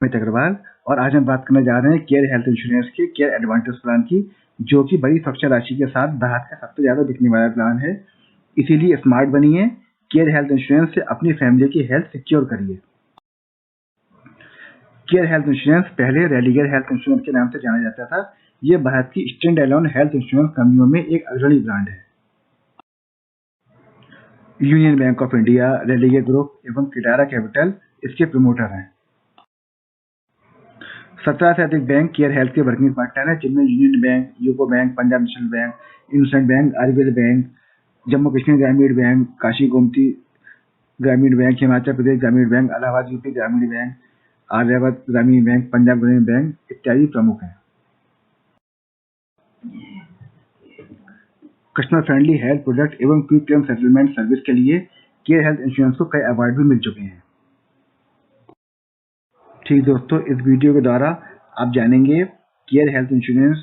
अमित अग्रवाल और आज हम बात करने जा रहे हैं केयर हेल्थ इंश्योरेंस के केयर एडवांटेज प्लान की, जो कि बड़ी सुरक्षा राशि के साथ भारत का सबसे ज्यादा बिकने वाला प्लान है। इसीलिए स्मार्ट बनिए, केयर हेल्थ इंश्योरेंस से अपनी फैमिली की हेल्थ सिक्योर करिए। केयर हेल्थ इंश्योरेंस पहले रेलिगेयर हेल्थ इंश्योरेंस के नाम से जाना जाता था। ये भारत की स्टैंड एलोन हेल्थ इंश्योरेंस कंपनियों में एक अग्रणी ब्रांड है। Union bank of India, Religare group एवं किटारा कैपिटल इसके प्रमोटर हैं। 17 से अधिक बैंक केयर हेल्थ के वर्किंग पार्टनर हैं, जिनमें union bank, UCO bank, Punjab national bank, IndusInd bank, RBL bank, Jammu Kashmir ग्रामीण बैंक, काशी गोमती ग्रामीण बैंक, हिमाचल प्रदेश ग्रामीण बैंक, इलाहाबाद यूपी ग्रामीण बैंक, आर्यावर्त ग्रामीण बैंक, पंजाब ग्रामीण बैंक इत्यादि प्रमुख हैं। कस्टमर फ्रेंडली हेल्थ प्रोडक्ट एवं क्विक क्लेम सेटलमेंट सर्विस के लिए केयर हेल्थ इंश्योरेंस को कई अवार्ड भी मिल चुके हैं। ठीक दोस्तों, इस वीडियो के द्वारा आप जानेंगे केयर हेल्थ इंश्योरेंस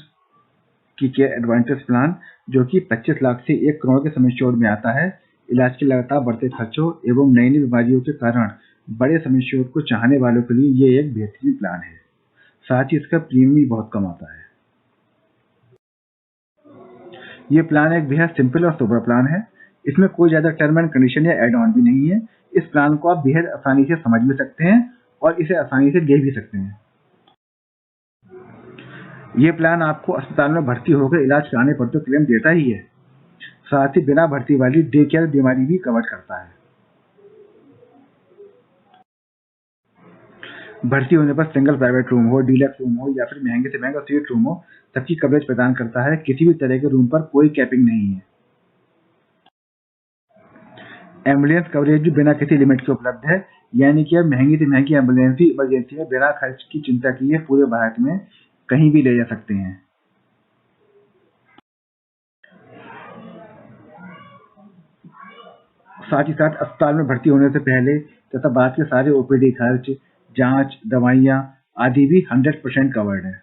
की केयर एडवांटेज प्लान, जो कि 25 लाख से 1 करोड़ के सम एश्योर्ड में आता है। इलाज के लगातार बढ़ते खर्चों एवं नई नई बीमारियों के कारण बड़े सम एश्योर्ड को चाहने वालों के लिए ये एक बेहतरीन प्लान है। साथ ही इसका प्रीमियम भी बहुत कम आता है। ये प्लान एक बेहद सिंपल और सोबर प्लान है। इसमें कोई ज्यादा टर्म एंड कंडीशन या एड ऑन भी नहीं है। इस प्लान को आप बेहद आसानी से समझ भी सकते हैं और इसे आसानी से ले भी सकते हैं। ये प्लान आपको अस्पताल में भर्ती होकर इलाज कराने पर तो क्लेम देता ही है, साथ ही बिना भर्ती वाली डे केयर बीमारी भी कवर करता है। भर्ती होने पर सिंगल प्राइवेट रूम हो, डीलक्स रूम हो या फिर महंगे से महंगा स्वीट रूम हो, सबकी कवरेज प्रदान करता है। किसी भी तरह के रूम पर कोई कैपिंग नहीं है। एम्बुलेंस कवरेज भी बिना किसी लिमिट के उपलब्ध है, यानी कि आप महंगी से महंगी एम्बुलेंस भी इमरजेंसी में बिना खर्च की चिंता किए पूरे भारत में कहीं भी ले जा सकते हैं। साथ ही साथ अस्पताल में भर्ती होने से पहले तथा बाद के सारे ओपीडी खर्च, जांच, दवाइयां आदि भी 100% कवर्ड है।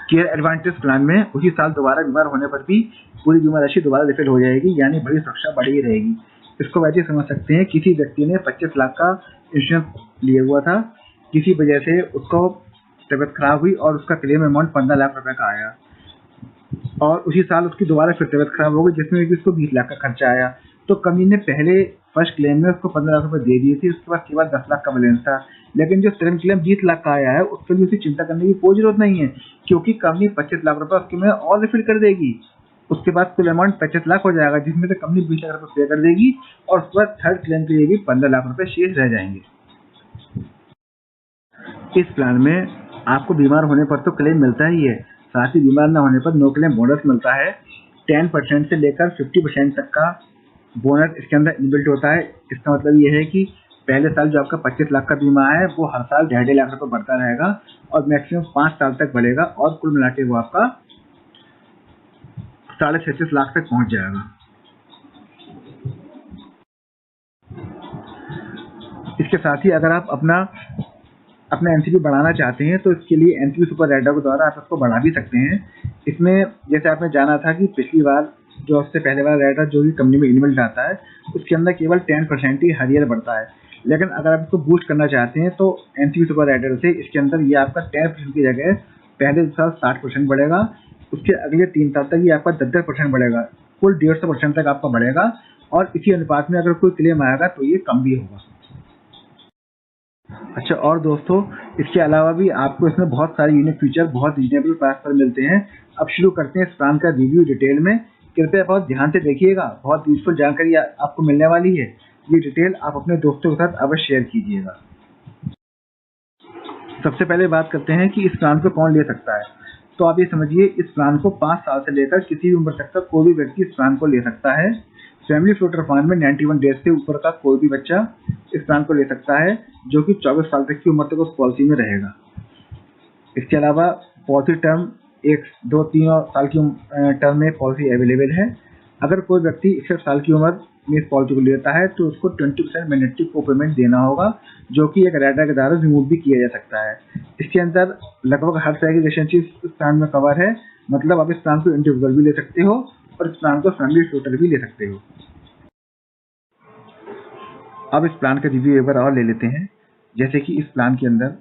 केयर एडवांटेज प्लान में उसी साल दोबारा बीमार होने पर भी पूरी बीमा राशि दोबारा रिफिल हो जाएगी, यानी बड़ी सुरक्षा बढ़ी रहेगी। इसको वैसे समझ सकते हैं, किसी व्यक्ति ने 25 लाख का इंश्योरेंस लिया हुआ था, किसी वजह से उसको तबियत खराब हुई और उसका क्लेम अमाउंट 15 लाख रुपए का आया और उसी साल उसकी दोबारा फिर तबियत खराब हो गई, जिसमें भी उसको 20 लाख का खर्चा आया। तो कंपनी ने पहले फर्स्ट क्लेम में उसको 15 लाख रुपए दे दिए थे, उसके बाद केवल 10 लाख का बैलेंस था। लेकिन जो सेकंड क्लेम 20 लाख का आया है, उसके लिए उसे चिंता करने की कोई जरूरत नहीं है, क्योंकि कंपनी 25 लाख रुपए उसके में और रिफिल कर देगी। उसके बाद कुल अमाउंट 25 लाख हो जाएगा, जिसमें से कंपनी 20 लाख रुपए पे कर देगी और उसके बाद थर्ड क्लेम के लिए भी 15 लाख रुपए शेष रह जाएंगे। इस प्लान में आपको बीमार होने पर तो क्लेम मिलता ही है, साथ ही बीमार न होने पर नो क्लेम बोनस मिलता है। 10% से लेकर 50% तक का बोनस इसके अंदर इनबिल्ट होता है। इसका मतलब ये है कि पहले साल जो आपका 25 लाख का बीमा है, वो हर साल 2.5 लाख रुपए बढ़ता रहेगा और मैक्सिमम 5 साल तक बढ़ेगा और कुल मिला के वो आपका 36.5 लाख तक पहुंच जाएगा। इसके साथ ही अगर आप अपना एनसीपी बढ़ाना चाहते हैं, तो इसके लिए एनसीपी सुपर राइडर के द्वारा आप इसको बढ़ा भी सकते हैं। इसमें जैसे आपने जाना था कि पिछली बार जो उससे पहले वाला राइडर जो भी कंपनी में इनबिल्ट आता है, उसके अंदर केवल 10% ही हर ईयर बढ़ता है। लेकिन अगर आप इसको बूस्ट करना चाहते हैं, तो एनसीपी सुपर राइडर से इसके अंदर ये आपका 10% की जगह पहले साल 60% बढ़ेगा, उसके अगले 3 साल तक ये आपका 10% बढ़ेगा, कुल 150% तक आपका बढ़ेगा। और इसी अनुपात में अगर कोई क्लेम आएगा तो ये कम भी होगा। अच्छा, और दोस्तों, इसके अलावा भी आपको इसमें बहुत सारे यूनिक फीचर बहुत रीजनेबल प्राइस पर मिलते हैं। अब शुरू करते हैं इस प्लान का रिव्यू डिटेल में। कृपया बहुत ध्यान से देखिएगा, बहुत यूजफुल जानकारी आपको मिलने वाली है। ये डिटेल आप अपने दोस्तों के साथ अवश्य शेयर कीजिएगा। सबसे पहले बात करते हैं कि इस प्लान को कौन ले सकता है। तो आप ये समझिए, इस प्लान को 5 साल से लेकर किसी भी उम्र तक का कोई भी व्यक्ति इस प्लान को ले सकता है। फैमिली फ्लोटर फंड में 91 डेज से ऊपर का कोई भी बच्चा इस प्लान को ले सकता है, जो कि 24 साल तक की उम्र तक उस पॉलिसी में रहेगा। इसके अलावा पॉलिसी टर्म 1, 2, 3 साल की टर्म में पॉलिसी अवेलेबल है। अगर कोई व्यक्ति 61 साल की उम्र में इस पॉलिसी को लेता है, तो उसको 20% मैंडेटरी को पेमेंट देना होगा, जो कि एक राइडर के द्वारा रिमूव भी किया जा सकता है। इसके अंदर लगभग हर तरह की रिलेशनशिप इस प्लान में कवर है, मतलब आप इस प्लान को इंडिविजुअल भी ले सकते हो और इस प्लान को फैमिली फ्लोटर भी ले सकते हो। अब इस प्लान का रिव्यू एक बार और ले लेते हैं। जैसे कि इस प्लान के अंदर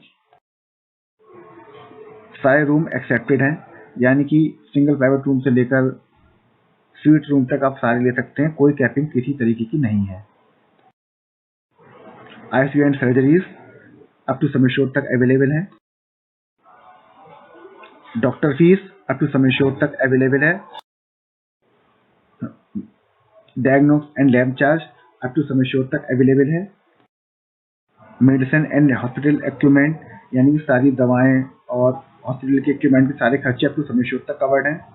सारे रूम एक्सेप्टेड हैं, यानी कि सिंगल प्राइवेट रूम से लेकर स्वीट रूम तक आप सारे ले सकते हैं, कोई कैपिंग किसी तरीके की नहीं है। ICU and surgeries up to sum assured तक अवेलेबल है। Doctor fees up to sum assured तक अवेलेबल है। Diagnose and lab charge up to sum assured तक अवेलेबल है। मेडिसिन एंड हॉस्पिटल इक्विपमेंट, यानी कि सारी दवाएं और हॉस्पिटल के इक्विपमेंट के सारे खर्चे अप टू सम एश्योर्ड तक कवर्ड हैं।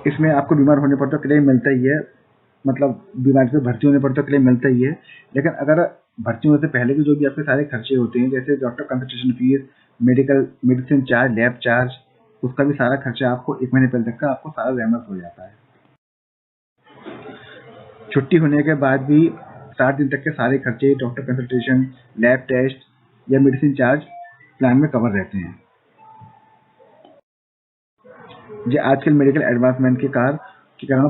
इसमें आपको बीमार होने पर तो क्लेम मिलता ही है, मतलब बीमारी से भर्ती होने पर तो क्लेम मिलता ही है, लेकिन अगर भर्ती होने से पहले के जो भी आपके सारे खर्चे होते हैं, जैसे doctor consultation fees, medicine charge, lab charge, उसका भी सारा खर्चा आपको 1 महीने पहले तक का आपको सारा रियम्बर्स हो जाता है। छुट्टी होने के बाद भी 60 दिन तक के सारे खर्चे, डॉक्टर कंसल्टेशन, लैब टेस्ट या मेडिसिन चार्ज प्लान में कवर रहते हैं। ये आजकल मेडिकल एडवांसमेंट के कारण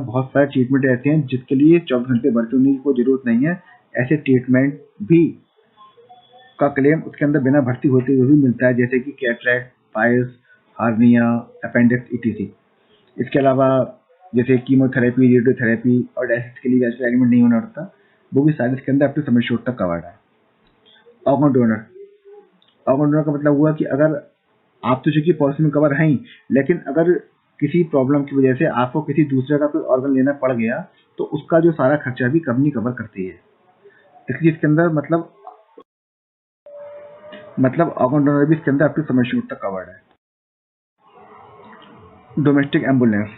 बहुत सारे ट्रीटमेंट रहते हैं जिसके लिए 24 घंटे भर्ती होने की कोई जरूरत नहीं है। ऐसे ट्रीटमेंट भी का क्लेम उसके अंदर बिना भर्ती होते हुए भी मिलता है, जैसे कि cataract, piles, hernia, appendix etc. इसके अलावा जैसे कीमोथेरेपी, रेडियोथेरेपी और डायलिसिस के लिए वैसे एडमिट नहीं होना पड़ता, वो भी सारे इसके अंदर अप टू सम एश्योर्ड तक कवर्ड है। ऑर्गन डोनर का मतलब हुआ कि अगर आप तो चूंकि पॉलिसी में कवर हैं, लेकिन अगर किसी प्रॉब्लम की वजह से आपको किसी दूसरे का कोई ऑर्गन लेना पड़ गया तो उसका जो सारा खर्चा भी कंपनी कवर करती है। इसलिए इसके अंदर मतलब ऑर्गन डोनर भी इसके अंदर अप टू सम एश्योर्ड तक कवर्ड है। डोमेस्टिक एम्बुलेंस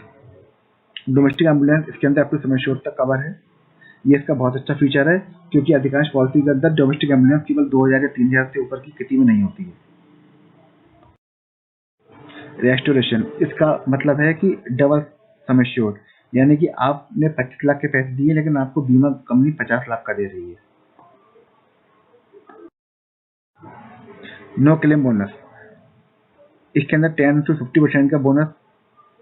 इसके अंदर अप टू सम एश्योर्ड तक कवर है। ये इसका बहुत अच्छा फीचर है, क्योंकि अधिकांश पॉलिसी के अंदर डोमेस्टिक एम्बुलेंस केवल 2000 या 3000 से ऊपर की किसी में नहीं होती है। रेस्टोरेशन, इसका मतलब है कि डबल सम एश्योर्ड, यानी कि आपने 25 लाख के पैसे दिए लेकिन आपको बीमा कंपनी 50 लाख का दे रही है। नो क्लेम बोनस, इसके अंदर 10 to 50% का बोनस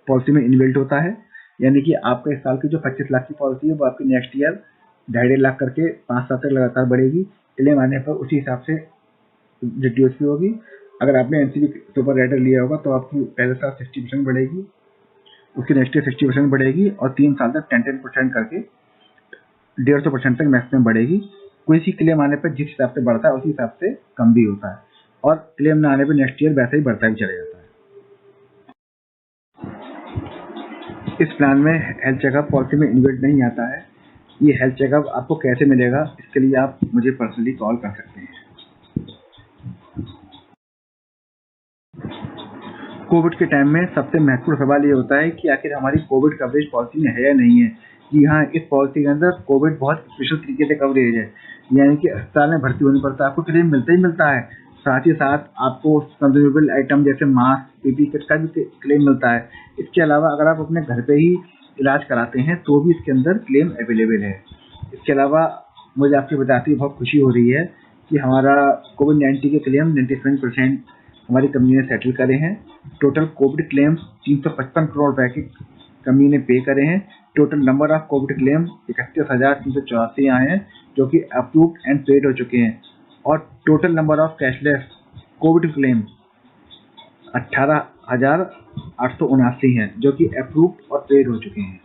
पॉलिसी में इनबिल्ट होता है, यानी कि आपका इस साल की जो 25 लाख की पॉलिसी है वो आपकी नेक्स्ट ईयर 2.5 लाख करके 5 साल तक लगातार बढ़ेगी। क्लेम आने पर उसी हिसाब से रिड्यूस भी होगी। अगर आपने एनसीबी सुपर राइडर लिया होगा तो आपकी पहले साल 60% बढ़ेगी, उसकी नेक्स्ट ईयर 60% बढ़ेगी और 3 साल तक 10% करके 150% तक मैक्सिमम बढ़ेगी। कोई सी क्लेम आने पर जिस हिसाब से बढ़ता है उसी हिसाब से कम भी होता है, और क्लेम ना आने पर नेक्स्ट ईयर वैसे ही बढ़ता ही चला जाता है। इस प्लान में हेल्थ चेकअप पॉलिसी में इन्वेट नहीं आता है। ये हेल्थ चेकअप आपको कैसे मिलेगा, इसके लिए आप मुझे पर्सनली कॉल कर सकते हैं। कोविड के टाइम में सबसे महत्वपूर्ण सवाल ये होता है कि आखिर हमारी कोविड कवरेज पॉलिसी में है या नहीं है। जी हाँ, इस पॉलिसी के अंदर कोविड बहुत स्पेशल तरीके से कवरेज है, यानी कि अस्पताल में भर्ती होने पर तो आपको क्लेम मिलता ही मिलता है, साथ ही साथ आपको कंज्यूमेबल आइटम जैसे मास्क, पीपी किट का भी क्लेम मिलता है। इसके अलावा अगर आप अपने घर पे ही इलाज कराते हैं तो भी इसके अंदर क्लेम अवेलेबल है। इसके अलावा मुझे आपकी बताते ही बहुत खुशी हो रही है कि हमारा कोविड-19 के क्लेम 97% हमारी कंपनी ने सेटल करे हैं। टोटल कोविड क्लेम्स 355 करोड़ रुपए की कंपनी ने पे करे हैं। Total number of Covid claim 31,384 आए हैं जो कि अप्रूव्ड एंड पेड हो चुके हैं, और total number of cashless Covid claim 18,879 हैं जो कि अप्रूव्ड और पेड हो चुके हैं।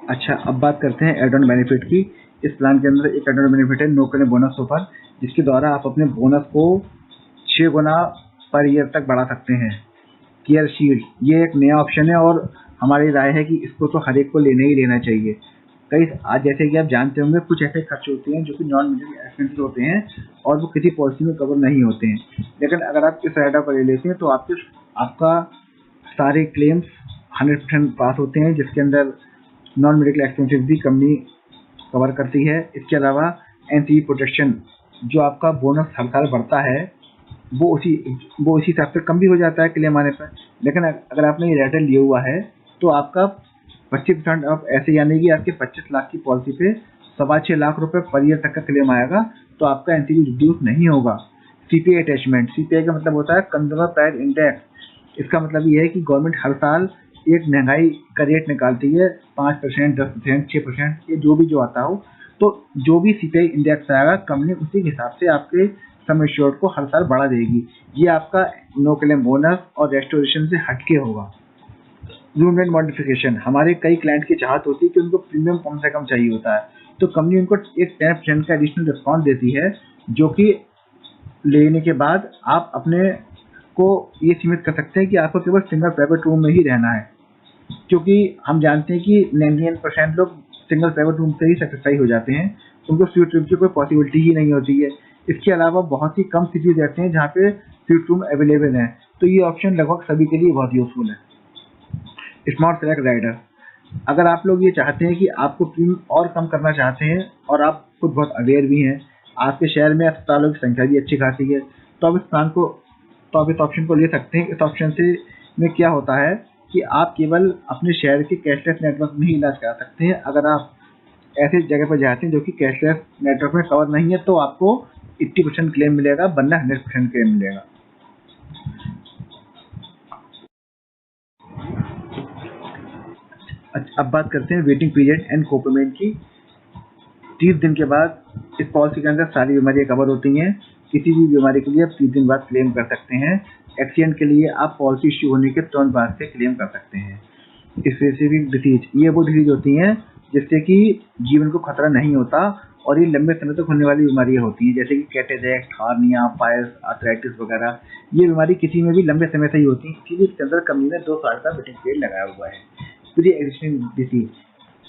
अच्छा, अब बात करते हैं एड ऑन बेनिफिट की। इस प्लान के अंदर एक एड ऑन बेनिफिट है नो क्लेम बोनस ऑफर, जिसके द्वारा आप अपने बोनस को 6 गुना पर ईयर तक बढ़ा सकते हैं। केयर शील्ड, ये एक नया ऑप्शन है और हमारी राय है कि इसको तो हर एक को लेना ही लेना चाहिए। कई आज जैसे कि आप जानते होंगे कुछ ऐसे खर्च होते हैं जो कि नॉन मेडिकल एक्सपेंसेस होते हैं और वो किसी पॉलिसी में कवर नहीं होते हैं, लेकिन अगर आप इस राइडर पर ले लेते हैं तो आपका सारे क्लेम्स 100% पास होते हैं, जिसके अंदर नॉन मेडिकल एक्सपेंसेस भी कंपनी कवर करती है। इसके अलावा एनसीबी प्रोटेक्शन, जो आपका बोनस हर साल बढ़ता है वो उसी हिसाब से कम भी हो जाता है क्लेम आने पर। लेकिन अगर आपने ये राइडर लिया हुआ है तो आपका 25% ऑफ ऐसे, यानी कि आपके 25 लाख की पॉलिसी पे 6.25 लाख रुपए पर ईयर तक का क्लेम आएगा तो आपका एनसीबी रिड्यूस नहीं होगा। सीपीआई अटैचमेंट, सीपीआई का मतलब होता है कंज्यूमर प्राइस इंडेक्स। इसका मतलब ये है कि गवर्नमेंट हर साल एक महंगाई का रेट निकालती है 5%, 10%, 6%, ये जो भी जो आता हो, तो जो भी सीपीआई इंडेक्स आएगा कंपनी उसी के हिसाब से आपके सम एश्योर्ड को हर साल बढ़ा देगी। ये आपका नो क्लेम बोनस और रेस्टोरेशन से हटके होगा। रूम रेंट मॉडिफिकेशन, हमारे कई क्लाइंट की चाहत होती है कि उनको प्रीमियम कम से कम चाहिए होता है, तो कंपनी उनको एक 10% का एडिशनल डिस्काउंट देती है, जो कि लेने के बाद आप अपने को ये सीमित कर सकते हैं कि आपको केवल सिंगल प्राइवेट रूम में ही रहना है, क्योंकि हम जानते हैं कि 99% लोग सिंगल प्राइवेट रूम से ही सेटिस्फाई हो जाते हैं, उनको स्वीट रूम की कोई पॉसिबिलिटी ही नहीं होती है। इसके अलावा बहुत ही कम सिटीज रहते हैं जहाँ पे स्वीट रूम अवेलेबल हैं, तो ये ऑप्शन लगभग सभी के लिए बहुत यूजफुल है। स्मार्ट सेलेक्ट राइडर, अगर आप लोग ये चाहते हैं कि आपको प्रीमियम और कम करना चाहते हैं और आप खुद बहुत अवेयर भी हैं, आपके शहर में अस्पतालों की संख्या भी अच्छी खासी है, तो आप इस ऑप्शन को ले सकते हैं। इस ऑप्शन से में क्या होता है कि आप केवल अपने शहर के कैशलेस नेटवर्क में ही इलाज करा सकते हैं। अगर आप ऐसे जगह पर जाते हैं जो कि कैशलेस नेटवर्क में कवर नहीं है, तो आपको 80% क्लेम मिलेगा, वरना 100% क्लेम मिलेगा। अच्छा, अब बात करते हैं वेटिंग पीरियड एंड कोपेमेंट की। 30 दिन के बाद इस पॉलिसी के अंदर सारी बीमारियां कवर होती हैं। किसी भी बीमारी के लिए आप 30 दिन बाद क्लेम कर सकते हैं। एक्सीडेंट के लिए आप पॉलिसी इश्यू होने के तुरंत बाद से क्लेम कर सकते हैं। स्पेसिफिक डिसीज, ये वो डिसीज होती हैं जिससे कि जीवन को खतरा नहीं होता और ये लंबे समय तक होने वाली बीमारियां होती हैं, जैसे कि कैटरेक्ट, हार्निया, पायल्स, आर्थराइटिस वगैरह। ये बीमारी किसी में भी लंबे समय से ही होती है, इसीलिए इसके अंदर कंपनी ने 2 साल का वेटिंग पीरियड लगाया हुआ है। प्री एग्जिस्टिंग डिसीज,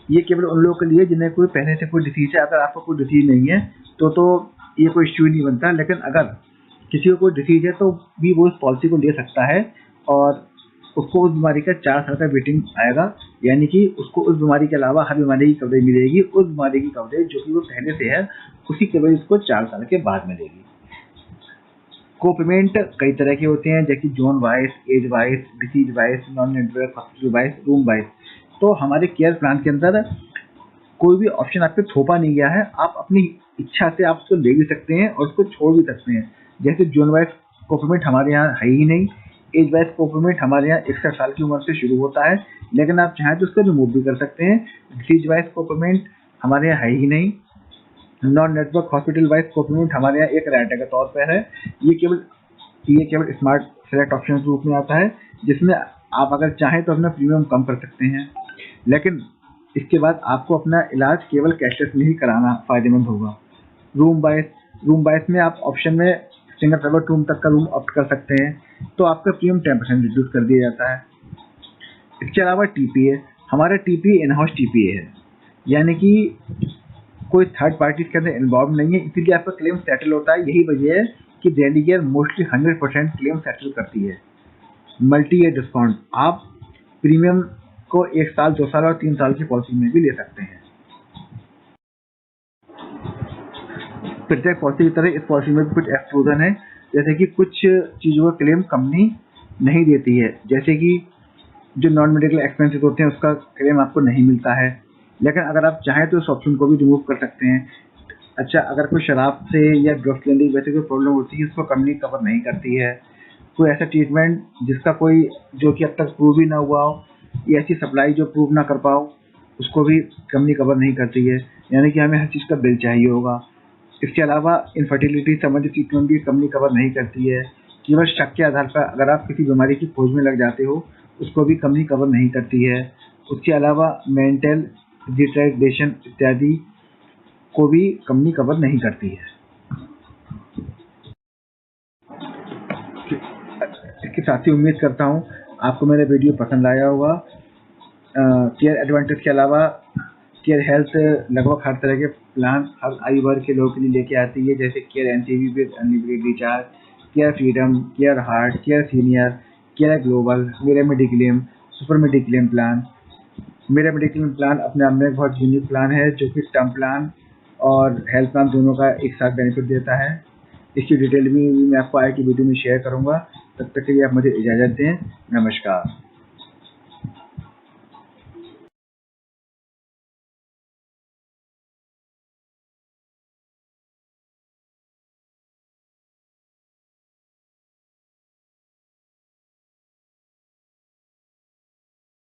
ये केवल उन लोगों के लिए जिन्हें कोई पहले से कोई डिसीज है। अगर आपको कोई डिसीज नहीं है तो ये कोई इश्यू नहीं बनता, लेकिन अगर किसी को कोई डिसीज है तो भी वो इस पॉलिसी को ले सकता है और उसको उस बीमारी का 4 साल का वेटिंग आएगा, यानी कि उसको उस बीमारी के अलावा हर बीमारी की कवरेज मिलेगी। उस बीमारी की कवरेज जो कि वो पहले से है, उसी कवरेज उसको 4 साल के बाद मिलेगी। कोपेमेंट कई तरह के होते हैं, जैसे zone wise, age wise, disease wise, non network hospital wise, room wise. तो हमारे केयर प्लान के अंदर कोई भी ऑप्शन आप पे थोपा नहीं गया है, आप अपनी इच्छा से आप उसको ले भी सकते हैं और उसको छोड़ भी सकते हैं। जैसे जोन वाइज कोपेमेंट हमारे यहाँ है ही नहीं, एज वाइज कोपेमेंट हमारे यहाँ 61 साल की उम्र से शुरू होता है, लेकिन आप चाहें तो उसको रिमूव भी कर सकते हैं। डिसीज वाइज कोपेमेंट हमारे यहाँ है ही नहीं, नॉन नेटवर्क हॉस्पिटल वाइज कोपेमेंट हमारे यहाँ एक राइटर के तौर पर है। ये केवल स्मार्ट सेलेक्ट ऑप्शन के रूप में आता है, जिसमें आप अगर चाहें तो अपना प्रीमियम कम कर सकते हैं, लेकिन इसके बाद आपको अपना इलाज केवल कैशलेस में ही कराना फायदेमंद होगा। रूम वाइज में आप ऑप्शन में सिंगल प्राइवेट रूम तक का रूम ऑप्ट कर सकते हैं, तो आपका प्रीमियम 10% रिड्यूस कर दिया जाता है। इसके अलावा टीपीए, हमारा टीपीए इन हाउस टीपीए है, यानी कि कोई थर्ड पार्टी इसके अंदर इन्वॉल्व नहीं है, इसीलिए आपका क्लेम सेटल होता है। यही वजह है कि Delhi care mostly 100% claim settle करती है। मल्टी ईयर डिस्काउंट, आप प्रीमियम को 1 साल, 2 साल और 3 साल की पॉलिसी में भी ले सकते हैं। प्रत्येक पॉलिसी की तरह इस पॉलिसी में भी कुछ एक्सक्लूजन है, जैसे कि कुछ चीज़ों का क्लेम कंपनी नहीं देती है, जैसे कि जो नॉन मेडिकल एक्सपेंसेस होते हैं उसका क्लेम आपको नहीं मिलता है, लेकिन अगर आप चाहें तो इस ऑप्शन को भी रिमूव कर सकते हैं। अच्छा, अगर कोई शराब से या ड्रग्स लेने की वैसे कोई प्रॉब्लम होती है, उसको कंपनी कवर नहीं करती है। कोई ऐसा ट्रीटमेंट जिसका कोई जो कि अब तक प्रूव ही ना हुआ हो, या ऐसी सप्लाई जो प्रूव ना कर पाओ, उसको भी कंपनी कवर नहीं करती है, यानी कि हमें हर चीज़ का बिल चाहिए होगा। इसके अलावा इनफर्टिलिटी संबंधित ट्रीटमेंट भी कंपनी कवर नहीं करती है। केवल शक के आधार पर अगर आप किसी बीमारी की खोज में लग जाते हो, उसको भी कंपनी कवर नहीं करती है। उसके अलावा मेंटल रिटार्डेशन इत्यादि को भी कंपनी कवर नहीं करती है। इसके साथ ही उम्मीद करता हूँ आपको मेरा वीडियो पसंद आया होगा। केयर एडवांटेज के अलावा केयर हेल्थ लगभग हर तरह के प्लान हर आयु वर्ग के लोगों के लिए लेके आती है, जैसे care NCV with unlimited recharge, care freedom, care heart, care senior, care global, मेरा मेडिक्लेम, सुपर मेडिक्लेम प्लान। मेरा मेडिक्लेम प्लान अपने आप में एक बहुत यूनिक प्लान है, जो कि टर्म प्लान और हेल्थ प्लान दोनों का एक साथ बेनिफिट देता है। इसकी डिटेल भी मैं आपको आगे की वीडियो में शेयर करूंगा। तब तक के लिए आप मुझे इजाज़त दें। नमस्कार।